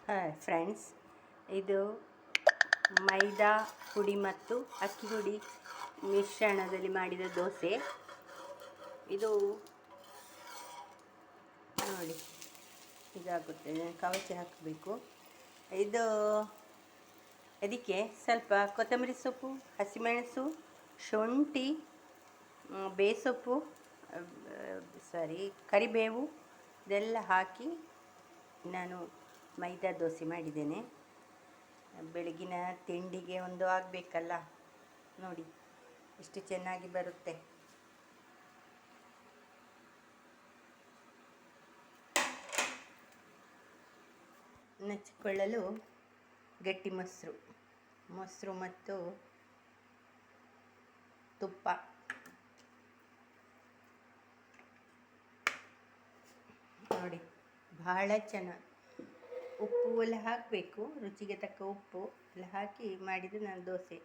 Hi friends, ಇದು ಮೈದಾ ಹುಡಿ ಮತ್ತು ಅಕ್ಕಿ ಹುಡಿ ಮಿಶ್ರಣದಲ್ಲಿ ಮಾಡಿದ ದೋಸೆ. ಇದು ನೋಡಿ ಇದಾಗುತ್ತೆ, ಕವಚ ಹಾಕಬೇಕು. ಇದು ಅದಕ್ಕೆ ಸ್ವಲ್ಪ ಕೊತ್ತಂಬರಿ ಸೊಪ್ಪು, ಹಸಿಮೆಣಸು, ಶುಂಠಿ, ಬೇಸೊಪ್ಪು, ಕರಿಬೇವು ಇದೆಲ್ಲ ಹಾಕಿ ನಾನು ಮೈದಾ ದೋಸೆ ಮಾಡಿದ್ದೇನೆ. ಬೆಳಗಿನ ತಿಂಡಿಗೆ ಒಂದು ಆಗಬೇಕಲ್ಲ, ನೋಡಿ ಎಷ್ಟು ಚೆನ್ನಾಗಿ ಬರುತ್ತೆ. ನೆಚ್ಚಿಕೊಳ್ಳಲು ಗಟ್ಟಿ ಮೊಸರು ಮತ್ತು ತುಪ್ಪ. ನೋಡಿ ಬಹಳ ಚೆನ್ನಾಗಿ ಉಪ್ಪು ಎಲ್ಲ ಹಾಕಬೇಕು, ರುಚಿಗೆ ತಕ್ಕ ಉಪ್ಪು ಎಲ್ಲ ಹಾಕಿ ಮಾಡಿದ್ದು ನಾನು ದೋಸೆ.